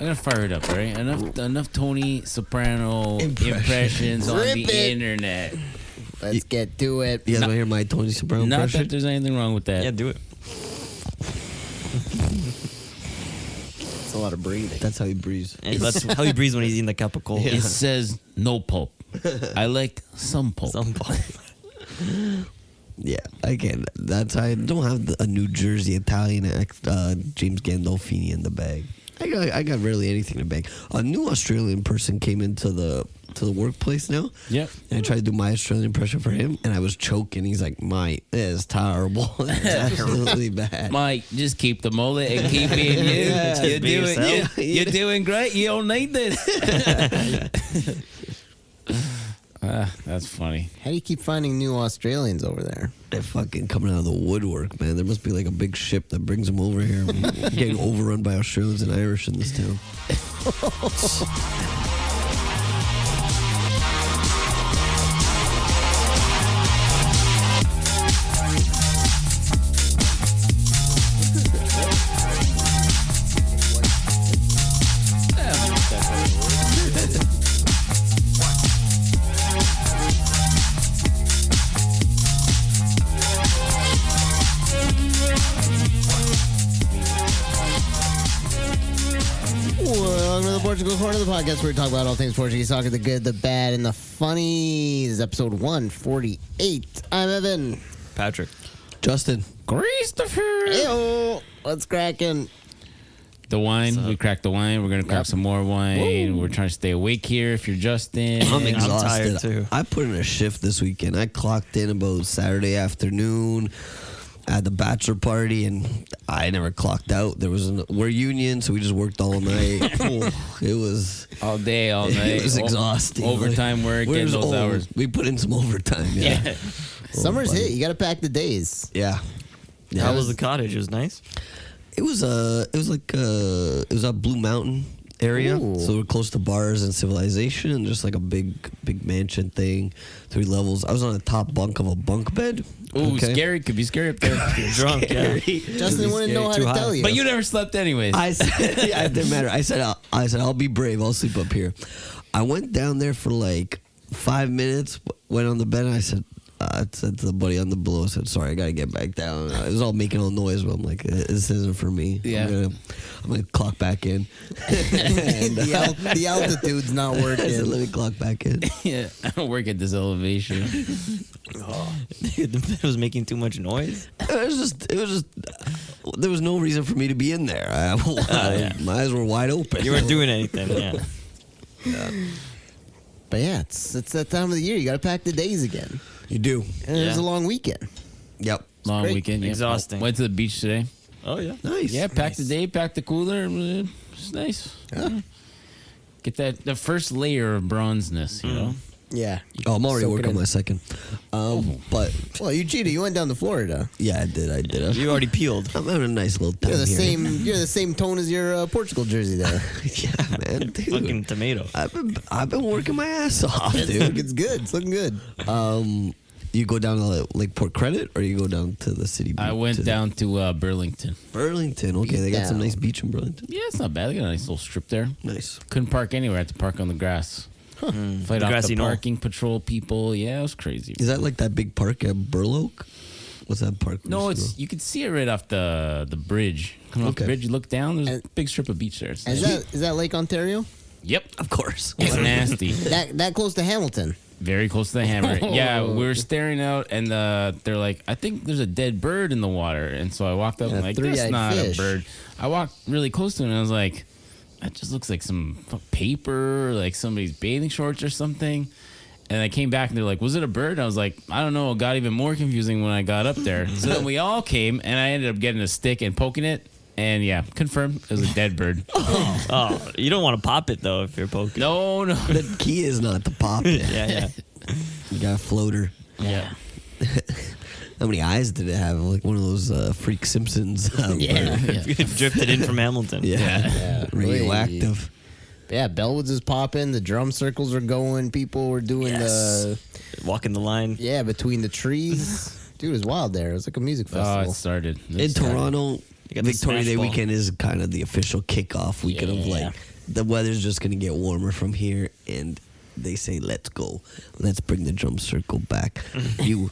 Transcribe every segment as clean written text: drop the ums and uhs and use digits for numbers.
I'm gonna fire it up, all right? Enough Tony Soprano impressions on Rip the it. internet. Let's get to it. You guys want to hear my Tony Soprano Not impression? that there's anything wrong with that. Yeah, do it. It's a lot of breathing. That's how he breathes. And that's how he breathes when he's eating the cup of cold. It says no pulp. I like some pulp. Some pulp. Yeah, I can't. I don't have a New Jersey Italian James Gandolfini in the bag. I got rarely anything in the bag. A new Australian person came into the workplace now. Yep. And I tried to do my Australian impression for him, and I was choking. He's like, "Mate, this is terrible. It's absolutely bad." Mike, just keep the mullet and keep being you. Yeah, you're, be doing, yourself. you're doing great. You don't need this. That's funny. How do you keep finding new Australians over there? They're fucking coming out of the woodwork, man. There must be like a big ship that brings them over here. We're getting overrun by Australians and Irish in this town. Welcome to the Portugal Corner of the podcast where we talk about all things Portuguese soccer, the good, the bad, and the funny. This is episode 148. I'm Evan. Patrick. Justin. Christopher. Heyo. What's cracking? The wine. We cracked the wine. We're going to crack some more wine. Woo. We're trying to stay awake here if you're Justin. I'm I'm exhausted. tired, too. I put in a shift this weekend. I clocked in about Saturday afternoon at the bachelor party, and I never clocked out. We're union, so we just worked all night. It was All day, all night. it was exhausting. Overtime work, We're getting just those old. hours. We put in some overtime. Yeah. Yeah. Summer's buddy. hit. You got to pack the days. Yeah. How was the cottage? It was nice. It was a Blue Mountain area, Ooh. so we're close to bars and civilization, and just like a big mansion thing, 3 levels. I was on the top bunk of a bunk bed. Ooh, Okay. scary. Could be scary up there. You're drunk, yeah. Justin wouldn't know how too to high. tell you. But you never slept anyways. I said, yeah, it didn't matter. I said, I'll be brave. I'll sleep up here. I went down there for like 5 minutes, went on the bed, and I said to the buddy on the below, I said, sorry, I got to get back down. It was all making all noise, but I'm like, this isn't for me. Yeah. I'm gonna clock back in. And, the altitude's not I said, working. let me clock back in. Yeah, I don't work at this elevation. Dude, the bed was making too much noise. It was just, there was no reason for me to be in there. My eyes were wide open. You weren't doing anything, yeah. But yeah, it's that time of the year. You got to pack the days again. You do. And it was Yeah. a long weekend. Yep. Long great. weekend. Yeah. Exhausting. Went to the beach today. Oh, yeah. Nice. Yeah, packed the day, packed the cooler. It's nice. Yeah. Get the first layer of bronzeness, you know? Yeah. Oh, I'm already Soak it working in. on my second. But Well, you cheated. You went down to Florida. yeah, I did. You already peeled. I'm having a nice little time You're the here. same. You're the same tone as your Portugal jersey there. Yeah, man. Dude. Fucking tomato. I've been working my ass off, It's dude. good. It's looking good. You go down to like Port Credit, or you go down to the city? I went down to Burlington. Some Okay, they got some Down. nice beach in Burlington. Yeah, it's not bad. They got a nice little strip there. Nice. Couldn't park anywhere. I had to park on the grass. Fight The off the grassy knoll. parking patrol people. Yeah, it was crazy. Is that like that big park at Burloak? What's that park? we No, used to it's you can see it right off the bridge. Coming off the Okay. bridge, you look down. There's And- a big strip of beach there. It's Is nice. that Lake Ontario? Yep, go? Of course. it's nasty. That close to Hamilton? Very close to the hammer. Yeah, we were staring out, and they're like, I think there's a dead bird in the water. And so I walked up Yeah, and like, that's three-eyed not fish. a bird. I walked really close to it, and I was like, that just looks like some paper, like somebody's bathing shorts or something. And I came back, and they're like, was it a bird? And I was like, I don't know. It got even more confusing when I got up there. So then we all came, and I ended up getting a stick and poking it. And yeah, confirmed, it was a dead bird. Oh, you don't want to pop it, though, if you're poking. No. The key is not to pop it. Yeah. You got a floater. Yeah. How many eyes did it have? Like one of those Freak Simpsons. Yeah. Drifted in from Hamilton. Yeah. Radioactive. Yeah, Bellwoods is popping. The drum circles are going. People were doing Walking the line. between the trees. Dude, it was wild there. It was like a music Oh, festival. it started. In Toronto, You got the Victoria smash Day ball. weekend is kind of the official kickoff weekend of Yeah. like the weather's just gonna get warmer from here, and they say let's go, let's bring the drum circle back. you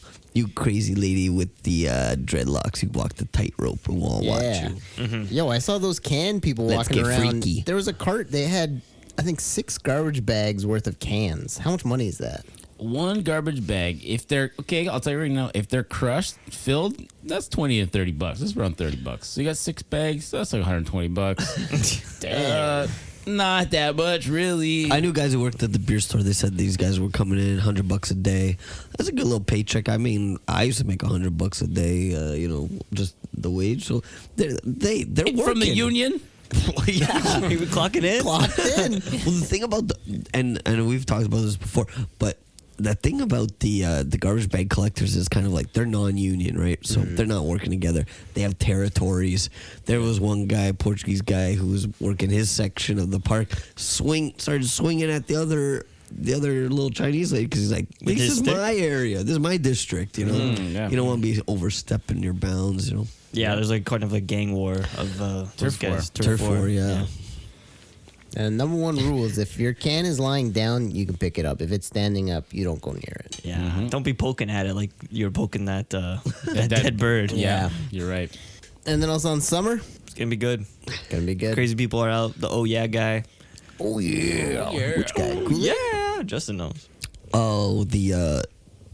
crazy lady with the dreadlocks, you walk the tightrope, and we'll all watch you. Yo, I saw those can people Let's walking get around. freaky. There was a cart. They had, I think, 6 garbage bags worth of cans. How much money is that? One garbage bag, if they're okay, I'll tell you right now, if they're crushed, filled, that's $20 to $30. That's around $30. So you got 6 bags, that's like $120. Damn. Not that much, really. I knew guys who worked at the beer store. They said these guys were coming in $100 a day. That's a good little paycheck. I mean, I used to make $100 a day. Just the wage. So they're working From the union. Yeah. You were clocking in? Clocked in. Well, the thing about and we've talked about this before, but the thing about the garbage bag collectors is kind of like they're non-union, right? So they're not working together. They have territories. There was one guy, Portuguese guy, who was working his section of the park, started swinging at the other little Chinese lady because he's like, With this his is stick? my area. This is my district. You know, yeah. you don't want to be overstepping your bounds. You know, Yeah, there's like kind of a gang war of those Turf war. guys. Turf war, yeah. And number one rule is if your can is lying down, you can pick it up. If it's standing up, you don't go near it. Yeah. Don't be poking at it like you're poking that That- dead bird. Yeah. You're right. And then also on summer, It's gonna be good. gonna be good. Crazy people are out. The oh yeah guy. Oh yeah. Which guy? Goulet? Yeah, Justin knows. oh the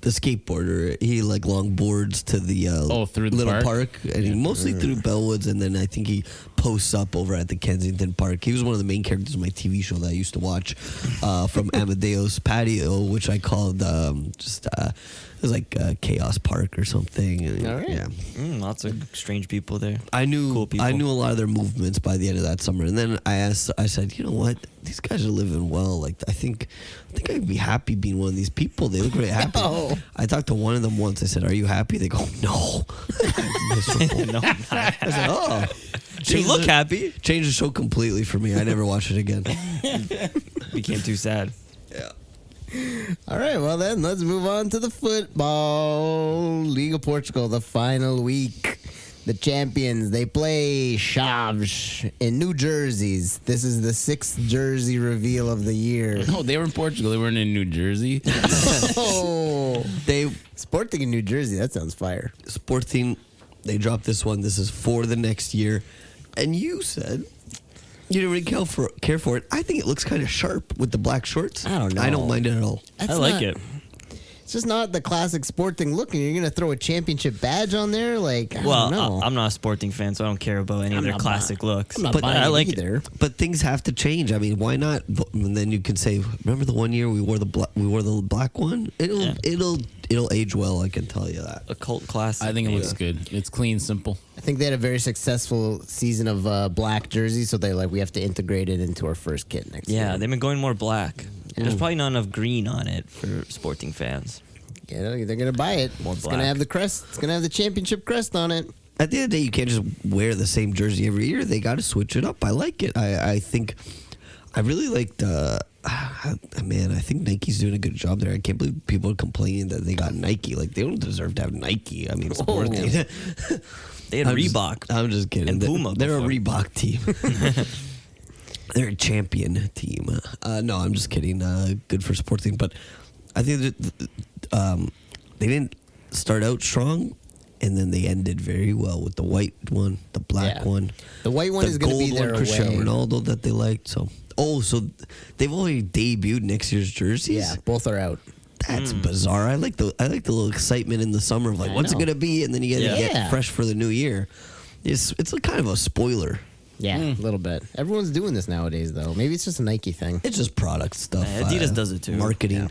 skateboarder, he like long boards to the through the little park? and he mostly through Bellwoods, and then I think he posts up over at the Kensington Park. He was one of the main characters of my TV show that I used to watch from Amadeo's Patio, which I called it was like Chaos Park or something. All right. Yeah. Lots of strange people there. I knew Cool people. I knew a lot of their movements by the end of that summer, and then I said, you know what, these guys are living well. Like I think I'd be happy being one of these people. They look really happy. No. I talked to one of them once. I said, "Are you happy?" They go, "No." Miserable. No, not I said, "Oh, you look happy. Changed the show completely for me. I never watched it again." Became too sad. Yeah. All right, well then, let's move on to the football. League of Portugal, the final week. The champions, they play Chaves in New Jerseys. This is the 6th jersey reveal of the year. No, they were in Portugal. They weren't in New Jersey. Oh, They Sporting in New Jersey, that sounds fire. Sporting, they dropped this one. This is for the next year, and you said you didn't really care for it. I think it looks kind of sharp with the black shorts. I don't know. I don't mind it at all. That's I like not- it. It's just not the classic Sporting look, and you're going to throw a championship badge on there? Like, I Well, don't know. I'm not a Sporting fan, so I don't care about any of their not classic looks. I'm not but buying I it like either. But things have to change. I mean, why not? And then you can say, remember the one year we wore the black one? It'll age well. I can tell you that. A cult classic. I think it looks good. It's clean, simple. I think they had a very successful season of black jerseys, so we have to integrate it into our first kit next year. Yeah, they've been going more black. There's probably not enough green on it for Sporting fans. Yeah, they're going to buy it. More It's going to black. have the crest. It's going to have the championship crest on it. At the end of the day, you can't just wear the same jersey every year. They got to switch it up. I like it. I think I really like the. Man, I think Nike's doing a good job there. I can't believe people are complaining that they got Nike. Like they don't deserve to have Nike. I mean, Sporting. They had Reebok. I'm just kidding. And Puma They're a before. Reebok team. They're a champion team. No, I'm just kidding. Good for Sporting, but I think that they didn't start out strong, and then they ended very well with the white one, the black Yeah. one, The white one the is going to be gold their one, Cristiano away. Ronaldo that they liked. So they've already debuted next year's jerseys. Yeah, both are out. That's bizarre. I like the little excitement in the summer of like, I what's know. it gonna be, and then you gotta Yeah. get fresh for the new year. It's a kind of a spoiler. Yeah, a little bit. Everyone's doing this nowadays, though. Maybe it's just a Nike thing. It's just product stuff. Adidas does it too. Marketing.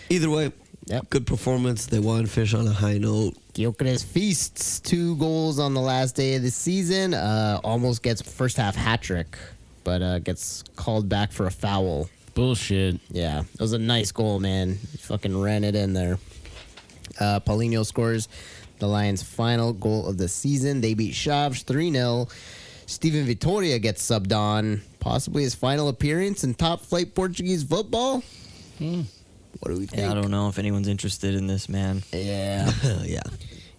Either way, Yep. good performance. They won, fish on a high note. Gyokeres feasts 2 goals on the last day of the season. Almost gets first half hat trick, but gets called back for a foul. Bullshit. Yeah, it was a nice goal, man. He fucking ran it in there. Paulinho scores the Lions' final goal of the season. They beat Chaves 3-0. Steven Vitoria gets subbed on, possibly his final appearance in top-flight Portuguese football. What do we think? Yeah, I don't know if anyone's interested in this, man. Yeah. Yeah.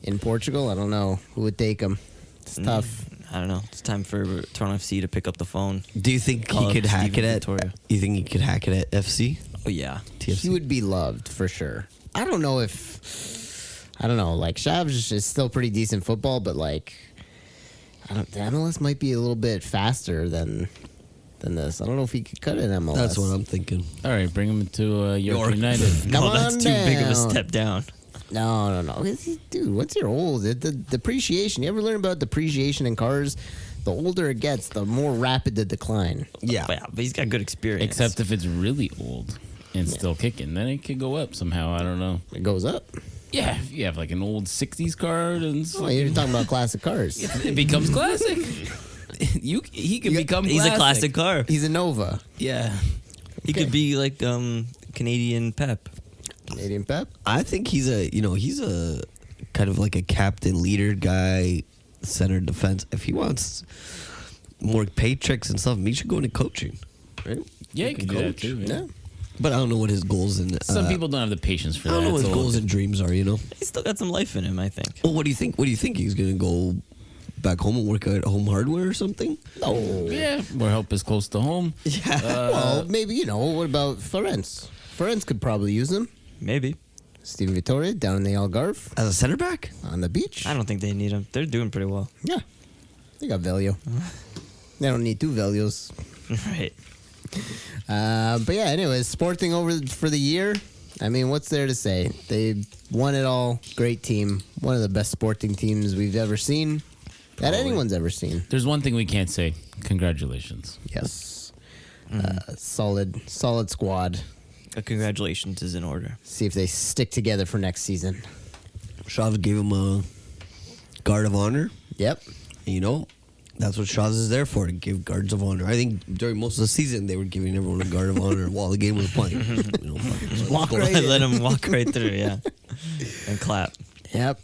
In Portugal, I don't know who would take him. It's tough. I don't know. It's time for Toronto FC to pick up the phone. Do you think Call he up could hack Steven it at? Vitoria. You think he could hack it at FC? Oh yeah. TFC? He would be loved for sure. I don't know. Like Chaves is still pretty decent football, but like, the MLS might be a little bit faster than this. I don't know if he could cut it in MLS. That's what I'm thinking. All right, bring him to York United. Come No, that's on too big of a down. step down. No. Dude, what's your old? The depreciation. You ever learn about depreciation in cars? The older it gets, the more rapid the decline. Yeah. But he's got good experience. Except if it's really old and still kicking, then it could go up somehow. I don't know. It goes up. Yeah, if you have like an old '60s car, and Oh, you're talking about classic cars. it becomes classic. He could become. He's a classic car. He's a Nova. Yeah. He could be like Canadian Pep. Canadian Pep. I think he's a kind of like a captain leader guy, center defense. If he wants more paychecks and stuff, he should go into coaching, right? Yeah, you can do that too. Yeah. But I don't know what his goals and Some people don't have the patience for I that. don't know what his so- goals and dreams are. He's still got some life in him, I think. Well, what do you think? What do you think he's gonna go back home and work at Home Hardware or something? No. Yeah, where help is close to home. Yeah. Well, maybe, what about Farense? Farense could probably use him. Maybe. Steven Vitoria down in the Algarve As a center back? on the beach. I don't think they need him. They're doing pretty well. Yeah. They got value. They don't need two values. Right. But yeah, anyways, Sporting over for the year. I mean, what's there to say? They won it all. Great team. One of the best Sporting teams we've ever seen. That anyone's ever seen. There's one thing we can't say. Congratulations. Yes. Solid squad. Congratulations is in order. See if they stick together for next season. Chaves gave him a guard of honor. Yep. That's what Chaves is there for, to give guards of honor. I think during most of the season, they were giving everyone a guard of honor while the game was playing. Walk right in. Let him walk right through, yeah. And clap. Yep.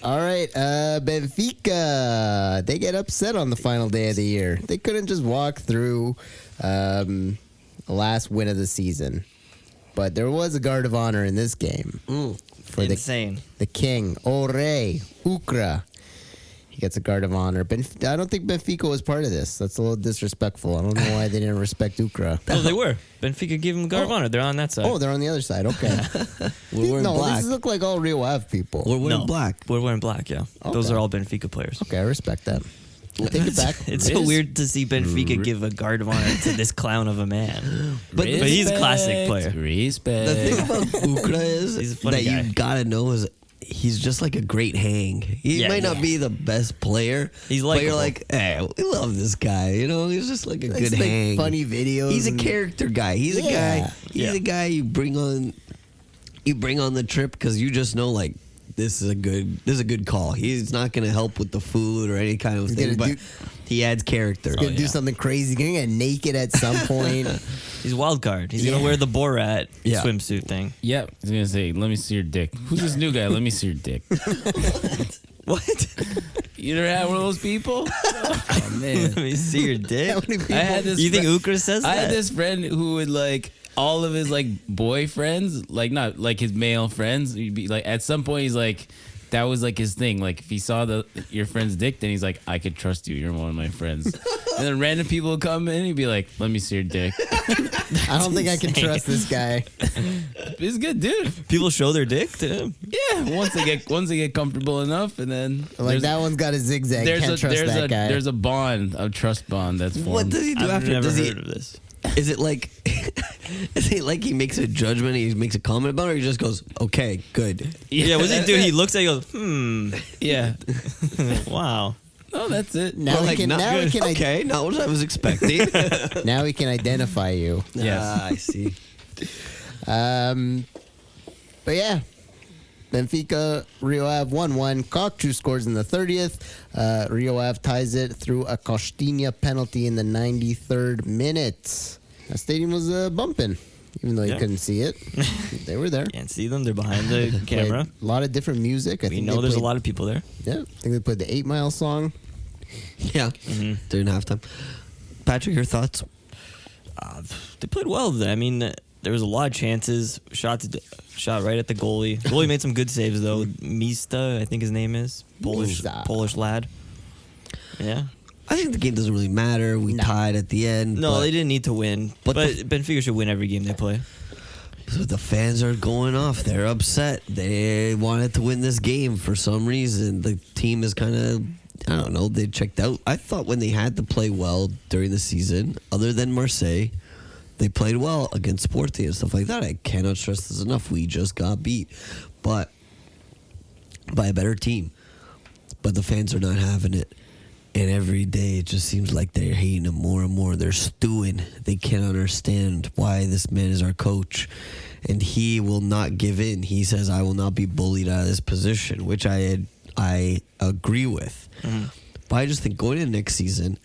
All right. Benfica. They get upset on the final day of the year. They couldn't just walk through the last win of the season. But there was a guard of honor in this game. For Insane. the king, Ore Ukra. He gets a guard of honor. I don't think Benfica was part of this. That's a little disrespectful. I don't know why they didn't respect Ukra. Oh, they were. Benfica gave him guard of honor. They're on that side. Oh, they're on the other side. Okay. We're wearing black. These look like all Rio Ave people. We're wearing No. black. We're wearing black, yeah. Those Okay. are all Benfica players. Okay, I respect that. I take it back. It's so weird to see Benfica give a guard of honor to this clown of a man. But he's a classic player. Respect. The thing about Ukra He's a is funny that guy. you gotta know is he's just like a great hang. He Yeah, might not be the best player. He's but you're likable. like, hey, we love this guy. He's just like a It's good like hang. funny videos. He's a and- character guy. He's a Yeah. guy. He's Yeah. a guy you bring on. You bring on the trip because you just know like this is a good call. He's not gonna help with the food or any kind of He's thing, gonna but he adds character. Gonna do something crazy. Gonna get naked at some point. He's a wild card. He's Yeah. going to wear the Borat Yeah. swimsuit thing. Yep. I was going to say, let me see your dick. Who's this new guy? Let me see your dick. What? You never had one of those people? Oh, man. Let me see your dick. How many people? I had this You think friend- Ukra says I that? had this friend who would like all of his like boyfriends, like not like his male friends. He'd be like, at some point, he's like, that was like his thing. Like if he saw your friend's dick, then he's like, I could trust you. You're one of my friends. And then random people would come in, he'd be like, let me see your dick. I don't think I can trust this guy. It's good, dude. People show their dick to him. Yeah. Once they get comfortable enough, and then Like that one's got a zigzag. Can't trust that guy. there's a bond, a trust bond that's formed. What does he do I've after? never Does he? heard of this. Is it like? Is it like he makes a judgment? He makes a comment about it, or he just goes, "Okay, good." Yeah, what does he do? He looks at you and goes, Yeah. wow. Oh, that's it. now Or we like, can not now we good. can Okay, not what I was expecting. now we can identify you. Yes. I see. But yeah, Benfica, Rio Ave 1-1. Kokchu scores in the 30th. Rio Ave ties it through a Costinha penalty in the 93rd minute. That stadium was bumping, even though you Yeah. couldn't see it. They were there. Can't see them. They're behind the camera. Played a lot of different music. I We think know they there's a played- lot of people there. Yeah, I think they played the 8 Mile song. Yeah, during halftime. Patrick, your thoughts? They played well. I mean, there was a lot of chances. Shot right at the goalie. Goalie made some good saves though. Mista, I think his name is Mista. Polish lad. Yeah. I think the game doesn't really matter. We tied at the end. No, but, they didn't need to win. But Benfica should win every game they play. so the fans are going off. They're upset. They wanted to win this game for some reason. The team is kind of, I don't know, they checked out. I thought when they had to play well during the season, other than Marseille, they played well against Porto and stuff like that. I cannot stress this enough. We just got beat. But by a better team. But the fans are not having it. And every day it just seems like they're hating him more and more. They're stewing. They can't understand why this man is our coach. And he will not give in. He says, I will not be bullied out of this position, which I agree with. Mm-hmm. But I just think going into next season,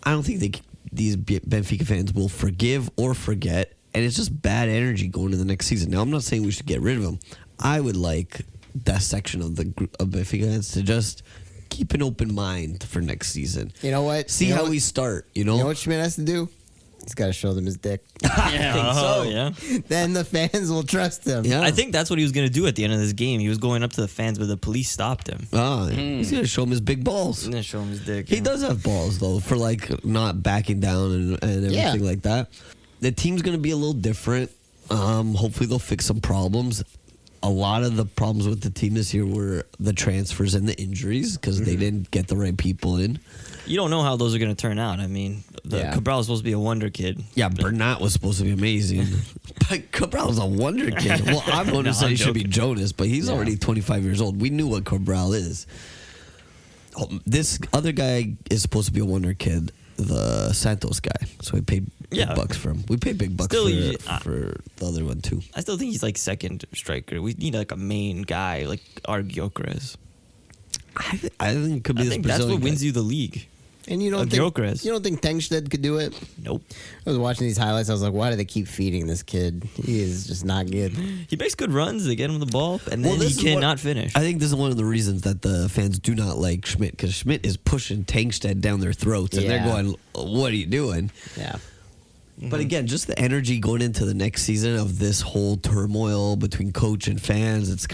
I don't think these Benfica fans will forgive or forget. And it's just bad energy going into the next season. Now, I'm not saying we should get rid of him. I would like that section of the of Benfica fans to just keep an open mind for next season. You know what? See how we start, You know what Schmidt has to do? He's got to show them his dick. Yeah. Then the fans will trust him. Yeah. I think that's what he was going to do at the end of this game. He was going up to the fans, but the police stopped him. He's going to show him his big balls. He's going to show him his dick. He does have balls, though, for like not backing down and everything like that. The team's going to be a little different. Hopefully they'll fix some problems. A lot of the problems with the team this year were the transfers and the injuries because they didn't get the right people in. You don't know how those are going to turn out. I mean, Cabral is supposed to be a wonder kid. Yeah, Bernat was supposed to be amazing. But Cabral's a wonder kid. Well, I'm going to say he should be Jonas, but he's already 25 years old. We knew what Cabral is. This other guy is supposed to be a wonder kid, the Santos guy. So we paid big bucks for him. We paid big bucks for the other one, too. I still think he's like second striker. We need like a main guy, like our Gyokeres. I think it could be I this think that's Brazilian what wins guy. you the league. And you don't think Tengsted could do it? Nope. I was watching these highlights. I was like, why do they keep feeding this kid? He is just not good. He makes good runs. They get him the ball, and then he cannot finish. I think this is one of the reasons that the fans do not like Schmidt, because Schmidt is pushing Tankstead down their throats, and they're going, what are you doing? Yeah. But again, just the energy going into the next season of this whole turmoil between coach and fans, it's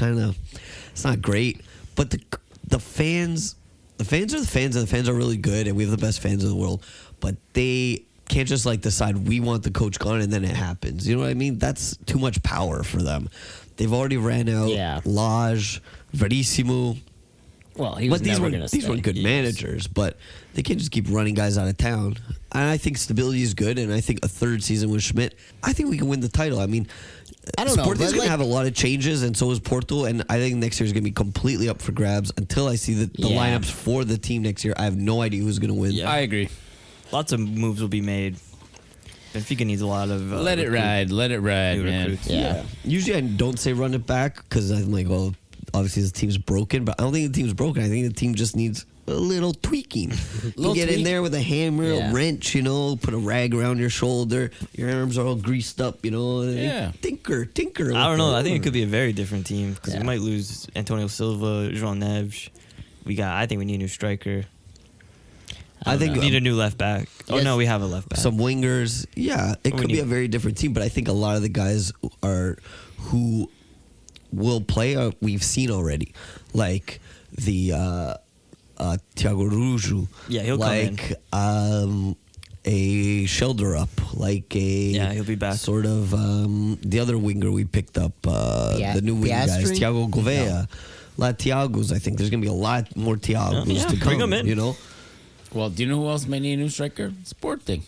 not great. But the fans are the fans, and the fans are really good, and we have the best fans in the world. But they can't just like decide we want the coach gone and then it happens. You know what I mean? That's too much power for them. They've already ran out. Lage, Verissimo. Well, he was never going to stay. These weren't good managers, but they can't just keep running guys out of town. And I think stability is good, and I think a third season with Schmidt, I think we can win the title. I mean, I don't know. Sporting's going to have a lot of changes, and so is Porto, and I think next year is going to be completely up for grabs. Until I see the lineups for the team next year, I have no idea who's going to win. I agree. Lots of moves will be made. Benfica needs a lot of let it ride, man. Yeah. Usually I don't say run it back because I'm like, well, obviously the team's broken, but I don't think the team's broken. I think the team just needs a little tweaking. You get in there with a hammer, a wrench, put a rag around your shoulder, your arms are all greased up, tinker. I don't know. I think it could be a very different team because we might lose Antonio Silva, João Neves. I think we need a new striker. I think we need a new left back. Oh no, we have a left back. Some wingers. Yeah, it could be a very different team, but I think a lot of the guys who will play we've seen already, like the Thiago Rujo. Yeah, he'll come in. A shoulder up, like he'll be back. Sort of the other winger we picked up, the new wing guys, Thiago Gouveia. A lot of Thiagos. I think there's gonna be a lot more Thiagos to come. Bring them in. Well, do you know who else might need a new striker? Sporting.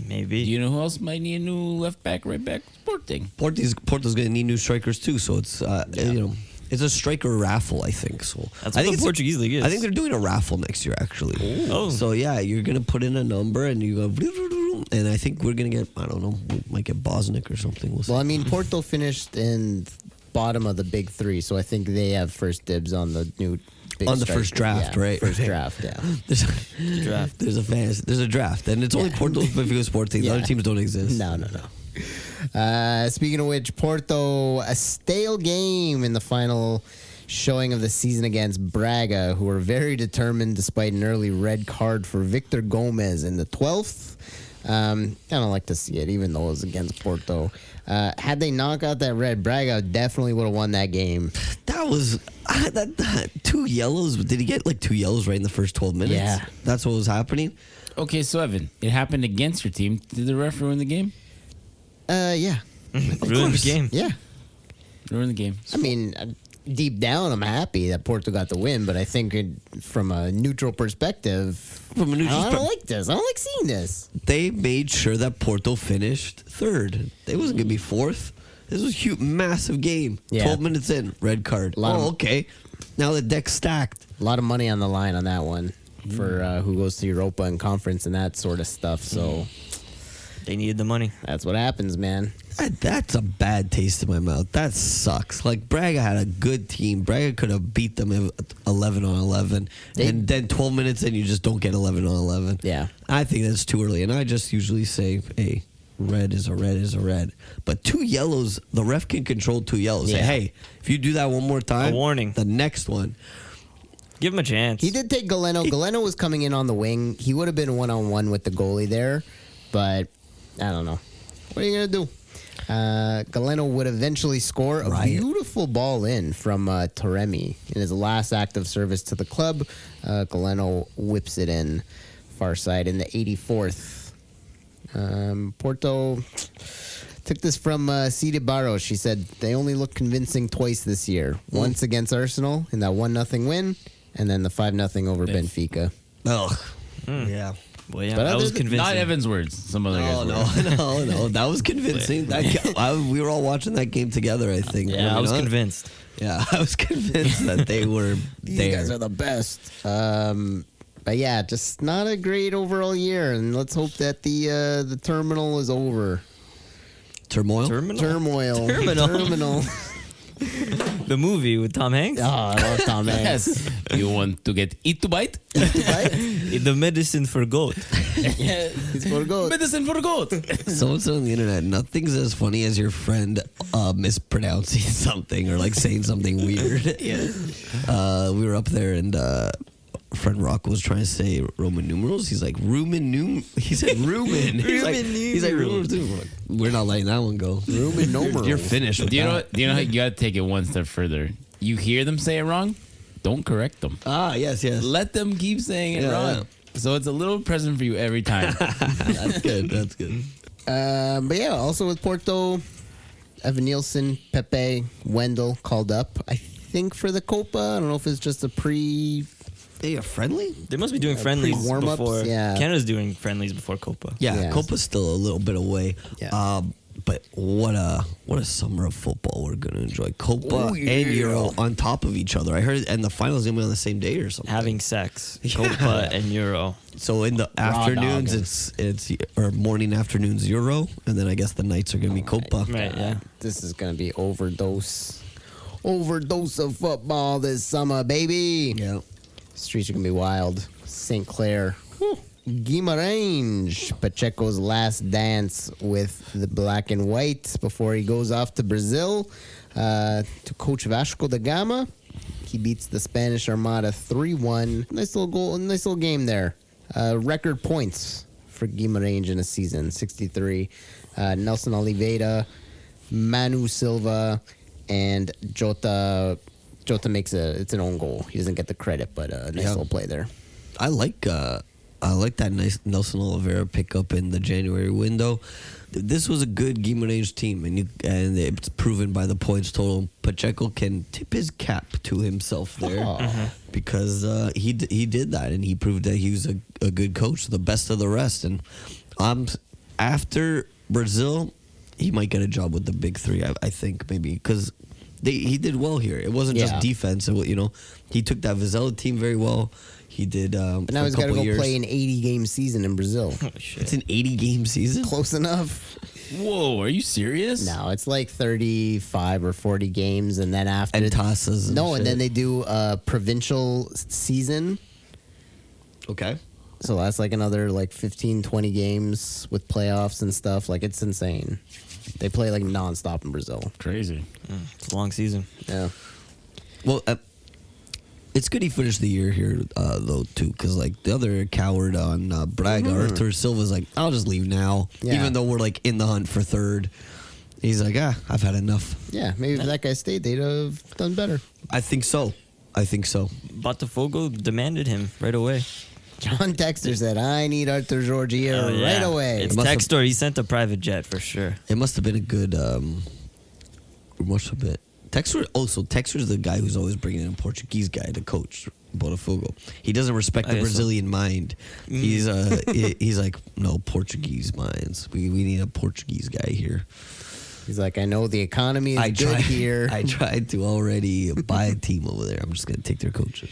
Maybe. Do you know who else might need a new left back, right back? Sporting. Porto's going to need new strikers too, so it's it's a striker raffle, I think. So that's what the Portuguese league is. I think they're doing a raffle next year, actually. Oh. So yeah, you're going to put in a number and you go, and I think we're going to get, I don't know, we might get Bosniak or something. We'll see. Well, I mean, Porto finished in bottom of the big three, so I think they have first dibs on the new. On the first draft, right? First draft, yeah. There's a draft, and it's only Porto, Benfica, Sporting. The other teams don't exist. No. Speaking of which, Porto, a stale game in the final showing of the season against Braga, who were very determined despite an early red card for Victor Gomez in the 12th. I don't like to see it, even though it was against Porto. Had they not got that red, Braga definitely would have won that game. That That was that 2 yellows. Did he get like 2 yellows right in the first 12 minutes? Yeah. That's what was happening. Okay, so Evan, it happened against your team. Did the ref ruin the game? Yeah. Ruined the game. Yeah. Ruin the game. I mean, deep down, I'm happy that Porto got the win, but I think from a neutral perspective, From a neutral I don't like this. I don't like seeing this. They made sure that Porto finished third. They wasn't gonna be fourth. This was a huge, massive game. Yeah. 12 minutes in, red card. Lot of- Okay. Now the deck's stacked. A lot of money on the line on that one for who goes to Europa and conference and that sort of stuff. So They needed the money. that's what happens, man. That's a bad taste in my mouth. That sucks. Like, Braga had a good team. Braga could have beat them 11 on 11. And then 12 minutes in, you just don't get 11 on 11. Yeah. I think that's too early. And I just usually say, hey, red is a red is a red. But 2 yellows, the ref can control 2 yellows. Say, Yeah. hey, if you do that one more time, A warning. the next one. Give him a chance. He did take Galeno. Galeno was coming in on the wing. He would have been one-on-one with the goalie there, but I don't know. What are you going to do? Galeno would eventually score a beautiful ball in from Taremi in his last act of service to the club. Galeno whips it in far side in the 84th. Porto took this from Cide Barros. She said they only look convincing twice this year. Once against Arsenal in that 1-0 win, and then the 5-0 over Benfica. Ugh. Yeah. Well, yeah, But that other was than- convincing. Not Evan's words. Some other guy's words. No. That was convincing. We were all watching that game together, I think. Were Yeah, I we was not? convinced. Yeah, I was convinced that they were These there. guys are the best. But yeah, just not a great overall year, and let's hope that the terminal is over. Turmoil? Turmoil. Terminal. The movie with Tom Hanks. Oh, I love Tom Hanks. Yes. You want to get eat to bite? The medicine for goat. It's for goat. Medicine for goat. Someone said on the internet, nothing's as funny as your friend mispronouncing something or like saying something weird. We were up there and friend Rock was trying to say Roman numerals. He's like, he said Rumen. He's like, Rumen. We're not letting that one go. Rumen numerals. You're finished with Do you know that. what? Do you know how you got to take it one step further? You hear them say it wrong, don't correct them. Ah, yes. Let them keep saying it Yeah, wrong. yeah. So it's a little present for you every time. That's good. But yeah, also with Porto, Evan Nielsen, Pepe, Wendell called up. I think for the Copa. I don't know if it's just a Hey, a friendly? They must be doing friendlies pre-warm-ups, before. yeah. Canada's doing friendlies before Copa. Yeah, Yeah. Copa's still a little bit away. Yeah. But what a summer of football we're gonna enjoy. Copa Oh, yeah. and Euro on top of each other. I heard, and the finals gonna be on the same day or something. Having sex, Yeah. Copa and Euro. So in the afternoons, it's or morning afternoons Euro, and then I guess the nights are gonna be Copa. Right, yeah. This is gonna be overdose of football this summer, baby. Yeah. Streets are gonna be wild. St. Clair. Guimaraes. Pacheco's last dance with the black and white before he goes off to Brazil to coach Vasco da Gama. He beats the Spanish Armada 3-1. Nice little goal, nice little game there. Record points for Guimaraes in a season, 63. Nelson Oliveira, Manu Silva, and Jota makes it's an own goal. He doesn't get the credit, but nice little play there. I like that nice Nelson Oliveira pickup in the January window. This was a good Guimaraes team, and it's proven by the points total. Pacheco can tip his cap to himself there because he did that, and he proved that he was a good coach, the best of the rest. And after Brazil, he might get a job with the big three. I think maybe because he did well here. It wasn't just defense. He took that Vizela team very well. He did. But now he's got to go play an 80-game season in Brazil. Oh, shit. It's an 80-game season. Close enough. Whoa, are you serious? No, it's like 35 or 40 games, and then after And tosses. And and shit. then they do a provincial season. Okay. So that's like another like 15, 20 games with playoffs and stuff. Like, it's insane. They play like nonstop in Brazil. Crazy. It's a long season. Yeah. Well, it's good he finished the year here, though, too, because, like, the other coward on Braga, Arthur Silva's like, I'll just leave now, Yeah. even though we're, like, in the hunt for third. He's like, I've had enough. Yeah, maybe if that guy stayed, they'd have done better. I think so. Botafogo demanded him right away. John Texter said, I need Arthur George here Oh, yeah. right away. It's Textor. He sent a private jet for sure. It must have been a good. Texter's the guy who's always bringing in a Portuguese guy to coach Botafogo. He doesn't respect the I guess so. Brazilian mind. He's he's like, no, Portuguese minds. We need a Portuguese guy here. He's like, I know the economy is good here. I tried to already buy a team over there. I'm just gonna take their coaches.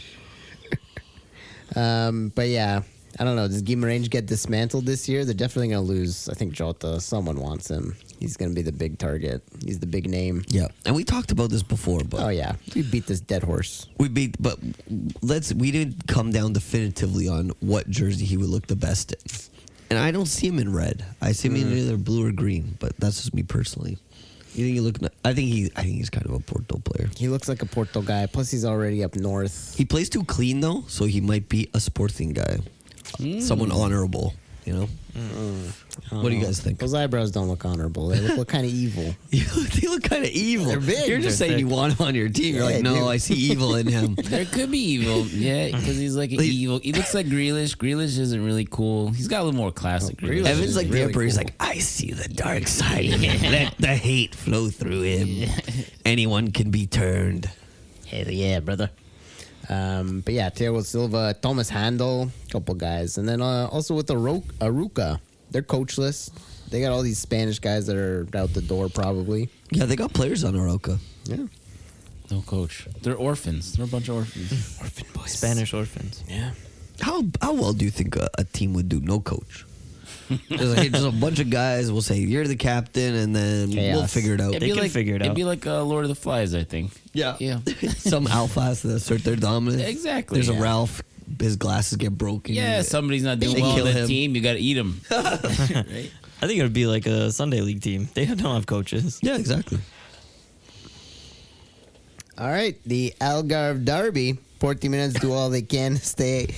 But yeah, I don't know. Does Guimaraes get dismantled this year? They're definitely going to lose. I think Jota, someone wants him. He's going to be the big target. He's the big name. Yeah, and we talked about this before, but Oh, yeah. We beat this dead horse. we didn't come down definitively on what jersey he would look the best in. And I don't see him in red. I see him in either blue or green, but that's just me personally. You think he look? I think he's kind of a Porto player. He looks like a Porto guy. Plus, he's already up north. He plays too clean though, so he might be a Sporting guy, someone honorable. You know. What do you guys think? Those eyebrows don't look honorable. They look kind of evil. They look kind of evil. They're big. You're just They're saying thick. you want him on your team. You're Yeah, like, no, dude. I see evil in him. There could be evil, yeah, because he's like an evil. He looks like Grealish. Grealish isn't really cool. He's got a little more classic. Grealish. Evan's like the really emperor. He's cool. like, I see the dark side of him. Let the hate flow through him. Anyone can be turned. Hell yeah, brother. But yeah, Thiago Silva, Thomas Handel, couple guys. And then also with the Aruca, they're coachless. They got all these Spanish guys that are out the door probably. Yeah, they got players on Oroka. Yeah. No coach. They're orphans. They're a bunch of orphans. Orphan boys. Spanish orphans. Yeah. How well do you think a team would do no coach? Just a bunch of guys will say you're the captain, and then we'll Chaos. figure it out. It'd They be can like, figure it It'd out. be like Lord of the Flies, I think. Yeah, Yeah. Some alphas that assert their dominance. Exactly. There's a Yeah. Ralph. His glasses get broken. Yeah, somebody's not doing They well on kill that him. team. You got to eat them. Right? I think it would be like a Sunday league team. They don't have coaches. Yeah, exactly. All right, the Algarve Derby. Portimonense do all they can to stay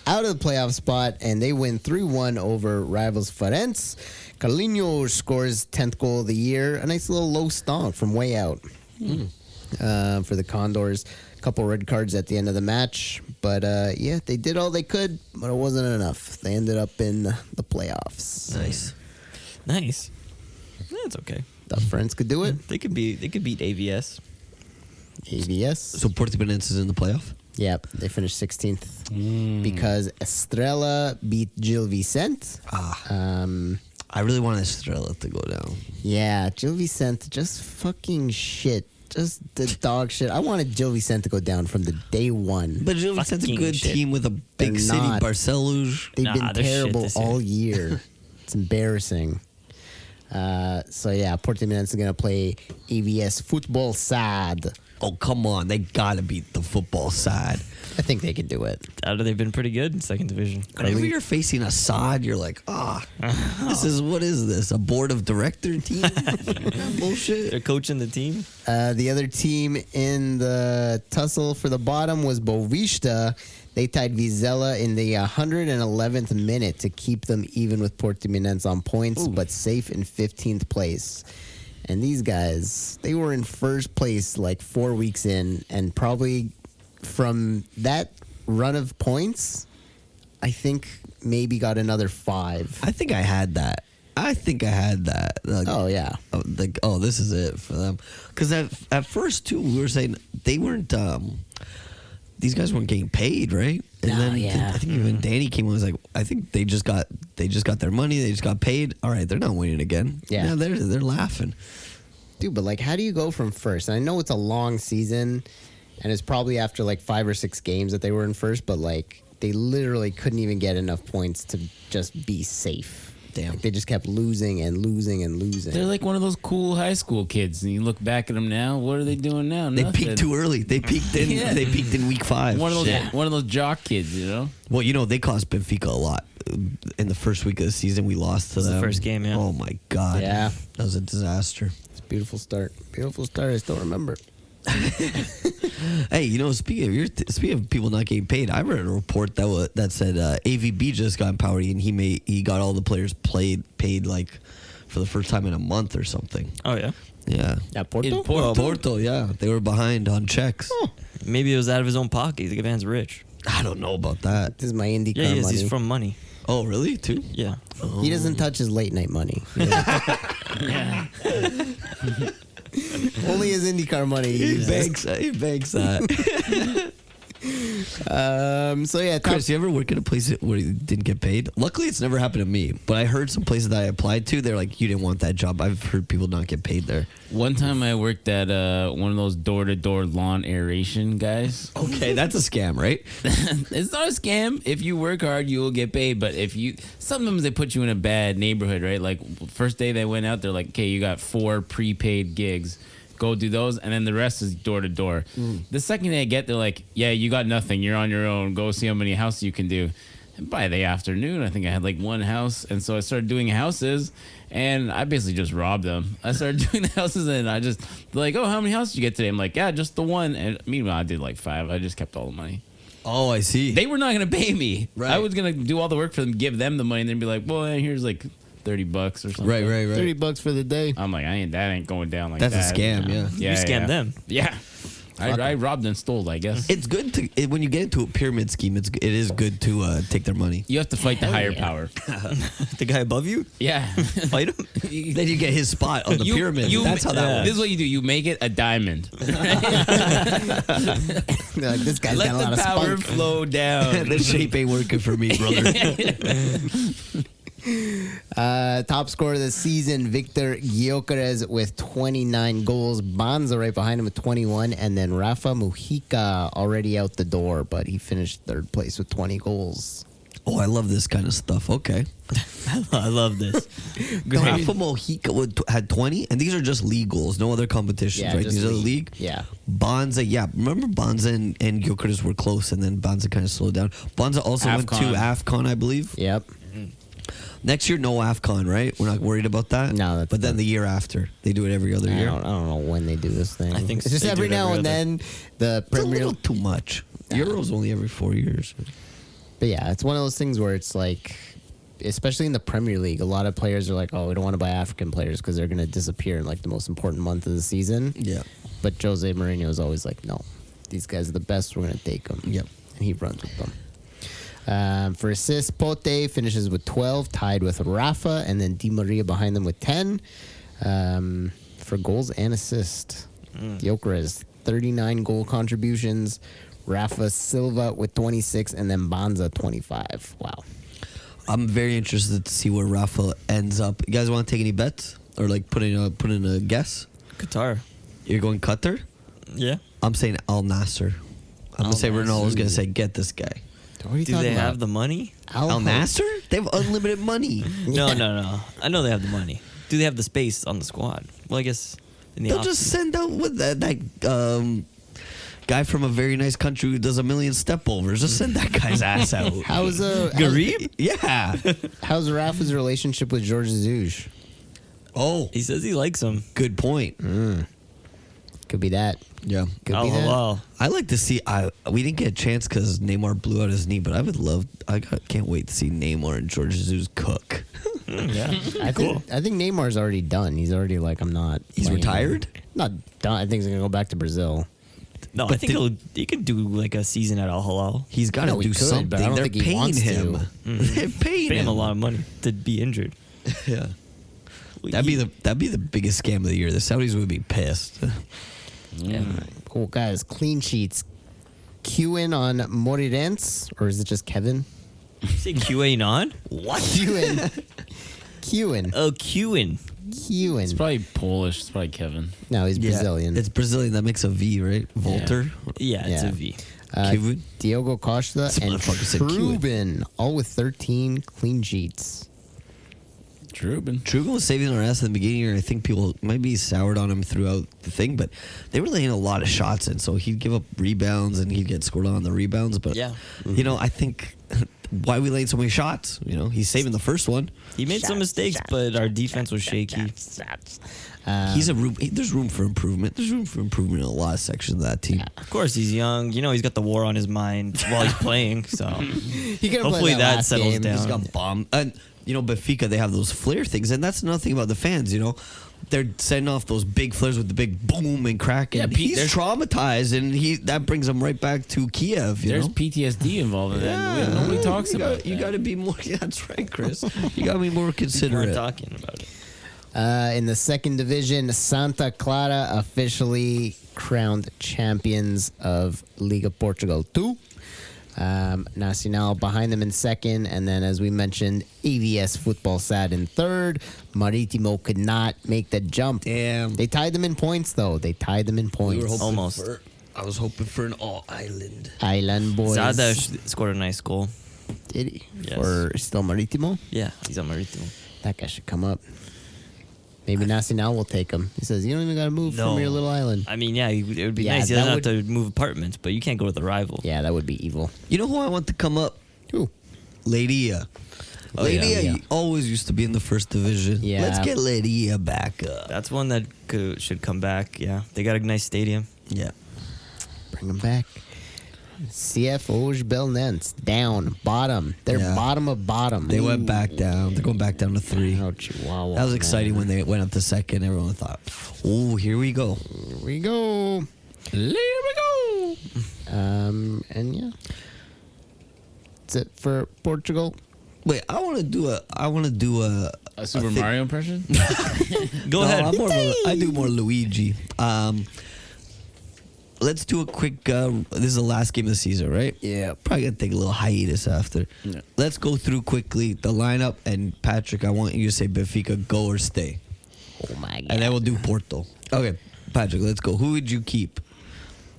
out of the playoff spot, and they win 3-1 over rivals Farense. Carlinhos scores 10th goal of the year. A nice little low stomp from way out for the Condors. A couple red cards at the end of the match. But, yeah, they did all they could, but it wasn't enough. They ended up in the playoffs. Nice. That's okay. The Friends could do it. They could beat AVS. AVS. So Portimonense is in the playoff. Yep, they finished 16th because Estrella beat Gil Vicente. I really want Estrella to go down. Yeah, Gil Vicente just fucking shit. Just the dog shit. I wanted Gil Vicente to go down from the day one. But Gil Vicente's a Fucking good shit. team with a big They're city, not. Barcelos. They've Nah, been they're shit terrible this year. all year. It's embarrassing. So yeah, Portimonense is gonna play AVS Football Sad. Oh, come on. They got to beat the football side. I think they could do it. They've been pretty good in second division. Whenever you're facing Assad, you're like, what is this? A board of director team? Bullshit. They're coaching the team. The other team in the tussle for the bottom was Boavista. They tied Vizela in the 111th minute to keep them even with Portimonense on points, but safe in 15th place. And these guys, they were in first place like 4 weeks in, and probably from that run of points, I think maybe got another 5. I think I had that. Like, Oh, yeah. Like, this is it for them. Because at first, too, we were saying they weren't, these guys weren't getting paid, right? And No, then yeah. I think even Danny came on and was like, I think they just got their money. They just got paid. All right, they're not winning again. Yeah. They're laughing. Dude, but like, how do you go from first? And I know it's a long season, and it's probably after like 5 or 6 games that they were in first, but like, they literally couldn't even get enough points to just be safe. Damn. Like, they just kept losing and losing and losing. They're like one of those cool high school kids, and you look back at them now. What are they doing now? They Nothing. peaked too early. They peaked in. Yeah. They peaked in week 5. One of those, Shit. one of those jock kids, you know. Well, they cost Benfica a lot. In the first week of the season, we lost to It's the them. first game, yeah. Oh my god. Yeah. That was a disaster. It's a beautiful start. Beautiful start. I still remember. Hey, speaking of people not getting paid, I read a report that said AVB just got empowered and he got all the players paid like for the first time in a month or something. Oh yeah. Yeah. At Porto? In Porto? Porto, yeah. They were behind on checks. Maybe it was out of his own pocket. The man's rich. I don't know about that. This is my IndyCar Yeah, he is. money. He's from money. Oh, really? Too? Yeah. He doesn't touch his late night money. Yeah. Only his IndyCar money. He He uses. banks that. So yeah, top, Chris, you ever work at a place where you didn't get paid? Luckily, it's never happened to me. But I heard some places that I applied to, they're like, you didn't want that job. I've heard people not get paid there. One time I worked at one of those door-to-door lawn aeration guys. Okay, that's a scam, right? It's not a scam. If you work hard, you will get paid. But if you, sometimes they put you in a bad neighborhood, right? Like first day they went out, they're like, okay, you got 4 prepaid gigs. Go do those, and then the rest is door to door. The second they get, they're like, yeah, you got nothing. You're on your own. Go see how many houses you can do. And by the afternoon, I think I had like 1 house. And so I started doing houses, and I basically just robbed them. I started doing the houses, and I just, they're like, oh, how many houses did you get today? I'm like, yeah, just the 1. And meanwhile, I did like 5. I just kept all the money. Oh, I see. They were not going to pay me. Right. I was going to do all the work for them, give them the money, and then be like, well, here's like $30 or something. right. $30 for the day. I'm like, that ain't going down like That's that. a scam, yeah. You scammed them. Yeah. I robbed and stole, I guess. It's good to, when you get into a pyramid scheme, it is good to take their money. You have to fight the higher yeah. power. The guy above you? Yeah. Fight him? Then you get his spot on the pyramid. That's how that This works. is what you do. You make it a diamond. They're like, this guy's Let got a lot the of power spunk. flow down. The shape ain't working for me, brother. Top scorer of the season, Victor Gyokeres with 29 goals. Banza right behind him with 21. And then Rafa Mujica already out the door, but he finished 3rd place with 20 goals. Oh, I love this kind of stuff. Okay. I love this. Rafa Mojica had 20, and these are just league goals, no other competitions, right? just These are the league. Yeah. Banza, yeah. Remember Banza and Gyokeres were close, and then Banza kind of slowed down. Banza also went to AFCON, I believe. Yep. Next year, no AFCON, right? We're not worried about that? No, that's But then done. the year after. They do it every other I year. don't know when they do this thing. I think it's just they do every it now every and other. then the It's a Premier little too much. Euro's only every 4 years. But yeah, it's one of those things where it's like, especially in the Premier League, a lot of players are like, oh, we don't want to buy African players because they're going to disappear in like the most important month of the season. Yeah. But Jose Mourinho is always like, no, these guys are the best. We're going to take them. Yep. And he runs with them. For assists, Pote finishes with 12, tied with Rafa, and then Di Maria behind them with 10. For goals and assists, Gyokeres, 39 goal contributions. Rafa Silva with 26, and then Banza 25. Wow. I'm very interested to see where Rafa ends up. You guys want to take any bets? Or like put in a guess? Qatar. You're going Qatar? Yeah. I'm saying Al Nasser. I'm going to say Ronaldo's going to say, get this guy. What are you Do talking they about? have the money? Al Nasser? They have unlimited money. No. I know they have the money. Do they have the space on the squad? Well, I guess in the They'll just send out with that guy from a very nice country who does 1 million step overs. Just send that guy's ass out. How's Garib? Yeah. how's Rafa's relationship with George Jesus? Oh, He says he likes him. good point. Could be that. Yeah. Could Oh, be that. wow. I like to see. We didn't get a chance because Neymar blew out his knee, but I would love. Can't wait to see Neymar and George Jesus cook. Yeah. I think Neymar's already done. He's already like, I'm not. He's playing retired? anymore. Not done. I think he's gonna go back to Brazil. No, But I think he could do like a season at Al Hilal. He's got to No, he do could, something. but I don't They're think he paying wants him. to. They're paying Pay him him a lot of money to be injured. Yeah. That'd be the biggest scam of the year. The Saudis would be pissed. Yeah. Cool guys. Clean sheets. Qin on Moreirense, or is it just Kevin? Say QA non? What? Qin. Oh, Qin. Qin. It's probably Polish. It's probably Kevin. No, he's Brazilian. It's Brazilian. That makes a V, right? Volter. Yeah, it's Yeah. a V. Kevin. Diogo Costa This and motherfucker said Qin. Trubin, all with 13 clean sheets. Trubin. Trugan was saving our ass in the beginning, and I think people might be soured on him throughout the thing, but they were laying a lot of shots in, so he'd give up rebounds and he'd get scored on the rebounds. But, Yeah. I think why we laid so many shots? He's saving the first one. He made some mistakes, but our defense was shaky. There's room for improvement. There's room for improvement in a lot of sections of that team. Of course, he's young. He's got the war on his mind while he's playing. So He could have hopefully played that last settles game. down. He's got bombed. And Benfica, they have those flare things, and that's another thing about the fans. They're setting off those big flares with the big boom and crack, and he's traumatized, and that brings him right back to Kiev. There's PTSD involved in that. Nobody talks about it. You got to be more. Yeah, that's right, Chris. You got to be more considerate. We're talking about it. In the second division, Santa Clara officially crowned champions of Liga Portugal 2. Nacional behind them in second, and then, as we mentioned, AVS Football Sad in third. Maritimo could not make the jump. Damn. They tied them in points, though. They tied them in points. Almost. I was hoping for an all-island. Island boys. Zada scored a nice goal. Did he? Yes. For still Maritimo? Yeah, he's on Maritimo. That guy should come up. Maybe Nacional will take him. He says, you don't even got to move from your little island. I mean, it would be Yeah, nice. He that doesn't have to move apartments, but you can't go with the rival. Yeah, that would be evil. You know who I want to come up? Who? Leiria. Oh, Leiria yeah. always used to be in the first division. Yeah. Let's get Leiria back up. That's one that should come back. Yeah, they got a nice stadium. Yeah. Bring him back. CF Belnense down, bottom. They're bottom of bottom. They went back down. They're going back down to 3. Oh, Chihuahua. That was exciting when they went up to second. Everyone thought, oh, here we go. Here we go. Here we go. And yeah. That's it for Portugal. Wait, I want to do a A Super Mario impression? Go ahead. I do more Luigi. Let's do a quick. This is the last game of the season, right? Yeah. Probably gonna take a little hiatus after. Yeah. Let's go through quickly the lineup, and Patrick, I want you to say Benfica go or stay, Oh, my God. and then we'll do Porto. Okay, Patrick, let's go. Who would you keep?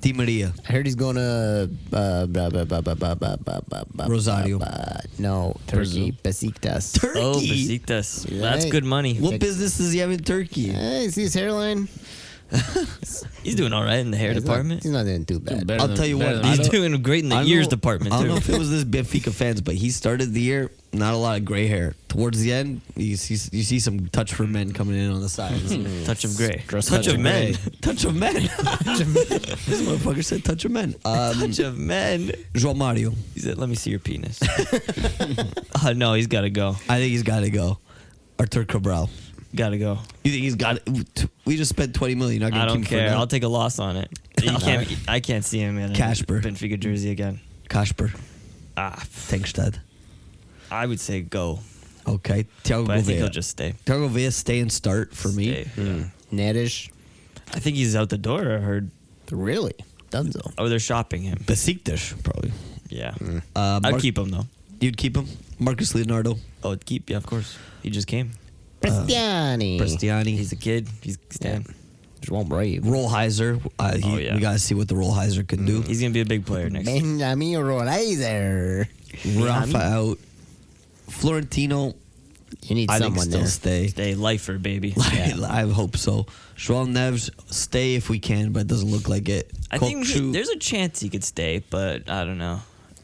Di Maria. I heard he's going to Rosario. No, Turkey. Besiktas. Turkey. Oh, Besiktas. That's Right. good money. What business does he have in Turkey? Hey, see his hairline? He's doing all right in the hair department. He's not doing too bad. Better I'll than- tell you better what, than- He's I don't- doing great in the ears department, I don't too. know if it was this Benfica fans, but he started the year not a lot of gray hair. Towards the end, you see some touch for men coming in on the sides. Touch of gray. Touch of men. Touch of men. This motherfucker said touch of men. Touch of men. João Mario. He said, let me see your penis. No, he's got to go. I think he's got to go. Artur Cabral. Got to go. You think he's got? We just spent 20 million. You're not I gonna don't keep him care. for now? I'll take a loss on it. I can't see him in a Kasper. Benfica jersey again. Kasper. Tankstad. I would say go, Okay. Thiago but I think he'll Gouveia. just stay. Thiago Gouveia stay and start for me. Stay, yeah. Nedish. I think he's out the door. I heard. Really? Dunzo. Oh, they're shopping him. Besiktas probably. Yeah. I'd I'd keep him though. You'd keep him. Marcus Leonardo. Oh, I'd keep. Yeah, of course. He just came. Cristiani. Prestiani. He's a kid. He's staying. João Brave. Rollheiser. yeah. We gotta see what the Rollheiser can do. He's gonna be a big player next year. Benjamin Rolaiser. Rafa out. Florentino. You need I think someone still there. stay. Stay lifer, baby. I hope so. João Neves stay if we can, but it doesn't look like it. I think Kokchu- there's a chance he could stay, but I don't know.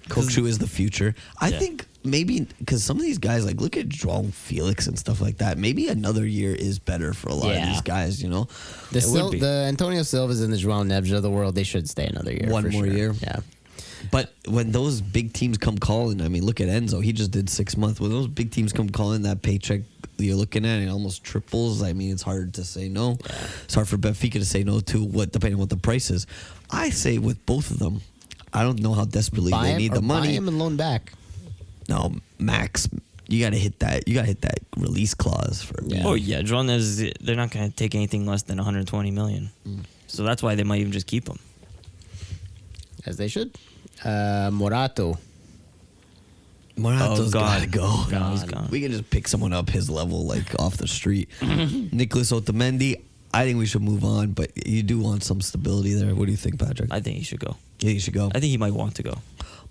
Kokchu is the future. I Yeah. think maybe because some of these guys, like look at João Felix and stuff like that. Maybe another year is better for a lot of Yeah. these guys. The Antonio Silvas and the João Neves of the world, they should stay another year. One for more sure. year. Yeah. But when those big teams come calling, I mean, look at Enzo. He just did 6 months. When those big teams come calling, that paycheck you're looking at, it almost triples. I mean, it's hard to say no. It's hard for Benfica to say no to depending on what the price is. I say with both of them, I don't know how desperately Buy they him need or the buy money. him and loan back. No, max. You gotta hit that. You gotta hit that release clause for me. Yeah. Oh yeah, João Neves, they're not going to take anything less than 120 million. So that's why they might even just keep him. As they should. Morato. Morato's Oh, gotta go. No, he's gone. We can just pick someone up his level, like off the street. Nicholas Otamendi. I think we should move on, but you do want some stability there. What do you think, Patrick? I think he should go. Yeah, you should go. I think he might want to go.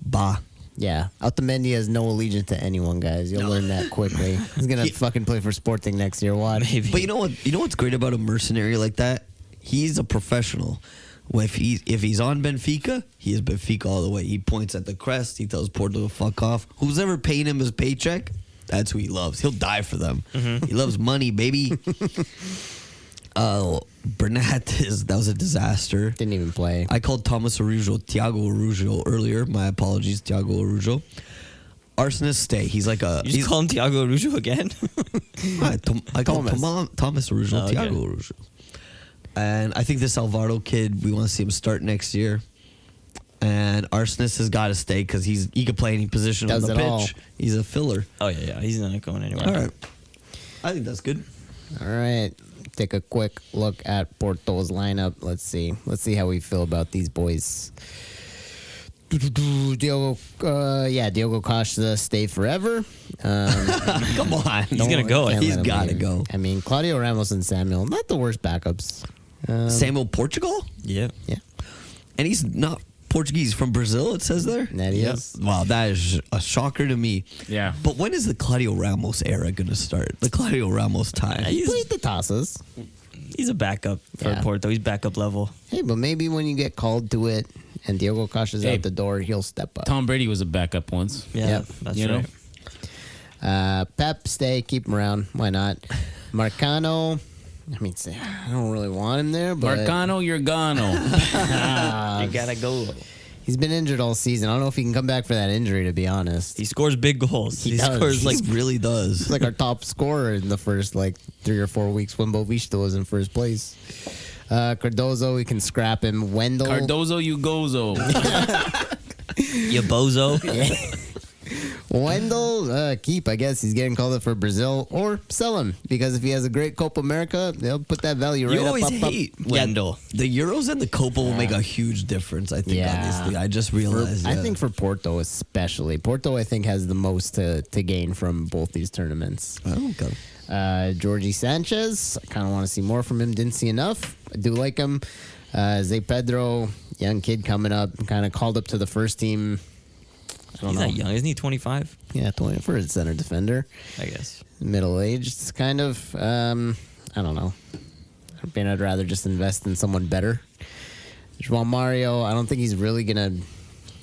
Bah. Yeah. Otamendi has no allegiance to anyone, guys. You'll learn that quickly. He's going to fucking play for Sporting next year. What? Maybe. But you know what? You know what's great about a mercenary like that? He's a professional. Well, if he's on Benfica, he is Benfica all the way. He points at the crest. He tells Porto to fuck off. Who's ever paying him his paycheck? That's who he loves. He'll die for them. He loves money, baby. Bernat that was a disaster. Didn't even play. I called Thomas Arujo Thiago Arujo earlier. My apologies, Thiago Arujo. Arsonist, stay. He's like a. You just call him Thiago Arujo again? I call him Thomas Arujo, Oh, okay. Thiago Arujo. And I think this Alvaro kid, we want to see him start next year. And Arsonist has got to stay because he could play any position Does on the it all. pitch. He's a filler. Oh, yeah. He's not going anywhere. All right. I think that's good. All right. Take a quick look at Porto's lineup. Let's see how we feel about these boys. Diogo Costa stay forever. Come on. He's going to go. Can't He's let him got to leave. go. I mean, Claudio Ramos and Samuel, not the worst backups. Samuel Portugal? Yeah. Yeah, And he's not Portuguese, from Brazil, it says there? that he Yep. is. Wow, that is a shocker to me. Yeah. But when is the Claudio Ramos era going to start? The Claudio Ramos time. He played the tosses. He's a backup for Yeah. Porto. He's backup level. Hey, but maybe when you get called to it and Diogo Costa's Hey. out the door, he'll step up. Tom Brady was a backup once. Yeah, Yep. that's You know? right. Pep, stay, keep him around. Why not? Marcano, I mean, I don't really want him there, but Marcano, you're gano. You gotta go. he's been injured all season. I don't know if he can come back for that injury, to be honest. He scores big goals. He does. scores like He really does. He's like our top scorer in the first 3 or 4 weeks when Boavista was in first place. Cardozo, we can scrap him. Wendell. Cardozo, you gozo. you bozo. Wendell, keep. I guess he's getting called up for Brazil, or sell him because if he has a great Copa America, they'll put that value right You up. always up, up. hate Wendell. The Euros and the Copa will make a huge difference, I think, on this Yeah. thing. I just realized. I think for Porto especially. Porto, I think, has the most to gain from both these tournaments. Okay. Georgie Sanchez, I kind of want to see more from him. Didn't see enough. I do like him. Zay Pedro, young kid coming up, kind of called up to the first team. I don't He's know. not young, isn't he? 25, Yeah, 20 for a center defender. I guess. Middle-aged. It's kind of, I don't know. I mean, I'd rather just invest in someone better. João Mario, I don't think he's really going to,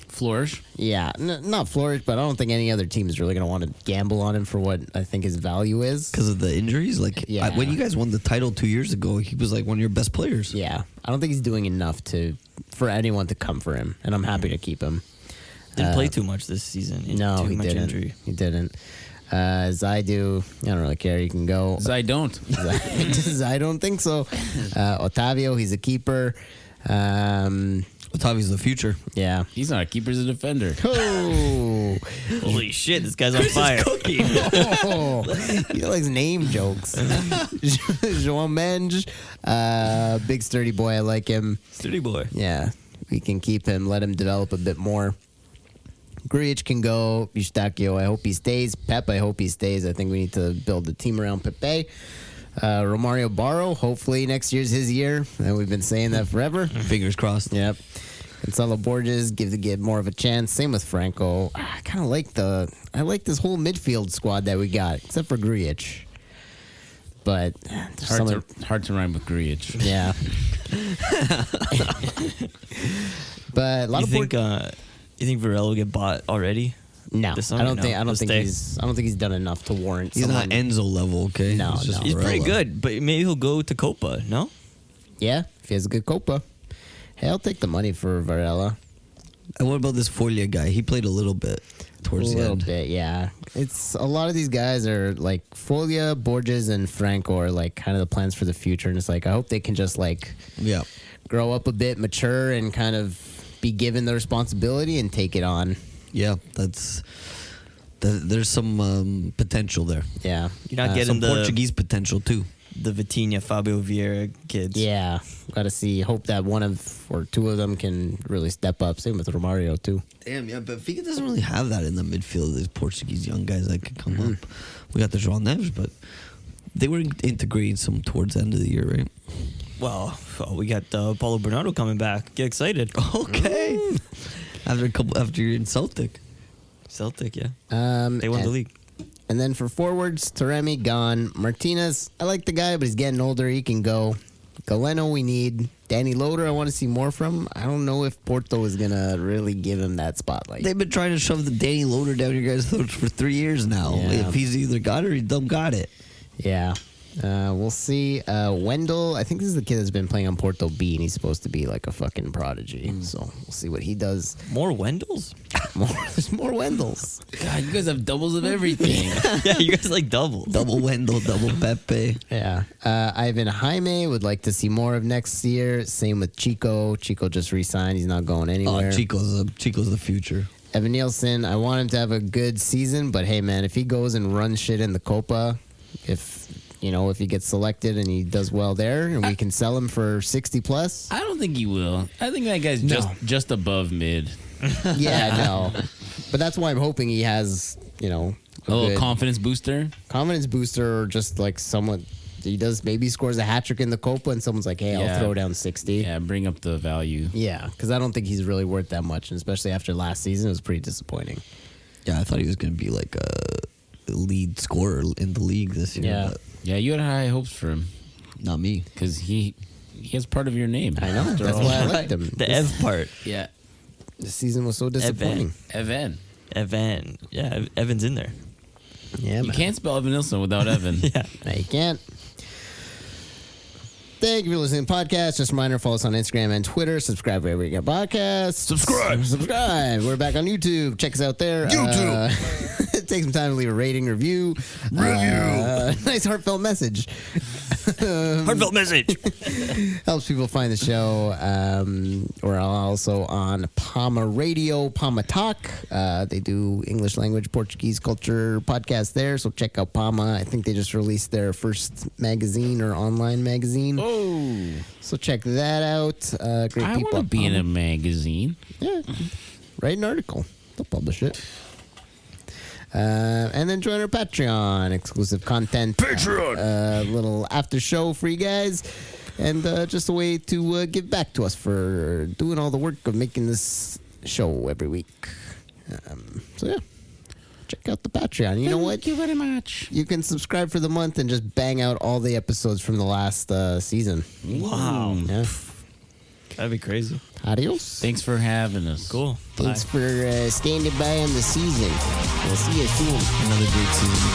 Flourish. yeah, not flourish, but I don't think any other team is really going to want to gamble on him for what I think his value is. Because of the injuries? Yeah. When you guys won the title 2 years ago, he was like one of your best players. Yeah, I don't think he's doing enough for anyone to come for him, and I'm happy to keep him. Didn't play too much this season. No, too he much didn't. injury. He didn't. Zaidu, I don't really care. You can go. I don't. I don't think so. Otavio, he's a keeper. Otavio's the future. Yeah. He's not a keeper, he's a defender. Oh, Holy shit, this guy's on fire. oh. He likes name jokes. João Menge, big sturdy boy. I like him. Sturdy boy. Yeah, we can keep him, let him develop a bit more. Grujic can go. Eustáquio, I hope he stays. Pep, I hope he stays. I think we need to build the team around Pepe. Romario Barro, hopefully next year's his year. And we've been saying that forever. Fingers crossed. Yep. Gonzalo Borges, give the kid more of a chance. Same with Franco. I kind of like this whole midfield squad that we got, except for Grujic. But there's Hard to rhyme with Grujic. yeah. But a lot You of think Varela will get bought already? no, this I summer? don't No, think he'll stay. I don't think he's done enough to warrant. He's someone. not Enzo level, okay? No, He's just no. He's pretty Varela. good, but maybe he'll go to Copa, no? Yeah, if he has a good Copa. Hey, I'll take the money for Varela. And what about this Folia guy? He played a little bit towards A the little end. bit, yeah. It's a lot of these guys are like Folia, Borges, and Franco are like kind of the plans for the future, and it's like I hope they can just like Yeah. grow up a bit, mature, and kind of be given the responsibility and take it on. Yeah, there's some potential there. Yeah, You're not Some getting the Portuguese potential too. Vitinha, Fabio Vieira kids. yeah. Got to see. Hope that one of or two of them can really step up. Same with Romario too. Damn, yeah, but Benfica doesn't really have that in the midfield. These Portuguese young guys that could come up. We got the João Neves, but they were integrating some towards the end of the year, right? Well, we got Paulo Bernardo coming back. Get excited. Okay. After you're in Celtic. Celtic, yeah. They They won the league. And then for forwards, Taremi gone. Martinez, I like the guy, but he's getting older. He can go. Galeno, we need. Danny Loader, I want to see more from. I don't know if Porto is going to really give him that spotlight. They've been trying to shove the Danny Loader down your guys' throats for 3 years now. Yeah. If he's either got it or he don't got it. Yeah. We'll see. Wendell, I think this is the kid that's been playing on Porto B, and he's supposed to be like a fucking prodigy. So we'll see what he does. More Wendells? There's more Wendells. God, you guys have doubles of everything. Yeah, you guys like double. Double Wendell, double Pepe. Yeah. Ivan Jaime would like to see more of next year. Same with Chico. Chico just re-signed. He's not going anywhere. Oh, Chico's the future. Evan Nielsen, I want him to have a good season, but hey, man, if he goes and runs shit in the Copa, if he gets selected and he does well there, and we can sell him for 60 plus. I don't think he will. I think that guy's just above mid. Yeah, no. But that's why I'm hoping he has, a little good confidence booster. confidence booster, or just like someone he does, maybe scores a hat trick in the Copa and someone's like, hey, I'll throw down 60. Yeah, bring up the value. Yeah, because I don't think he's really worth that much, and especially after last season, it was pretty disappointing. Yeah, I thought he was going to be like a lead scorer in the league this year. Yeah. But Yeah, you had high hopes for him not me. because he has part of your name. I know. That's why I liked him. The Ev part. Yeah, This season was so disappointing. Evan. Evan. Yeah, Evan's in there. Yeah, You man. can't spell Evan Nilsson without Evan. Yeah. No, you can't. Thank you for listening to the podcast. Just a reminder, follow us on Instagram and Twitter. Subscribe wherever you get podcasts. Subscribe. We're back on YouTube. Check us out there. YouTube. Take some time to leave a rating, review. Nice heartfelt message. Heartfelt message. Helps people find the show. We're also on Palma Radio, Palma Talk. They do English language, Portuguese culture podcast there. So check out Palma. I think they just released their first magazine or online magazine. Oh, So check that out. Great I people. want to at be in Palma. a magazine. Yeah. Write an article. They'll publish it. And then join our Patreon. Exclusive content. Patreon. Little after show for you guys. And just a way to give back to us for doing all the work of making this show every week. So yeah. Check out the Patreon. You know what? Thank you very much. You can subscribe for the month and just bang out all the episodes from the last season. Wow. Yeah. That'd be crazy. Adios. Thanks for having us. Cool. Thanks for standing by on the season. We'll see you soon. Another great season.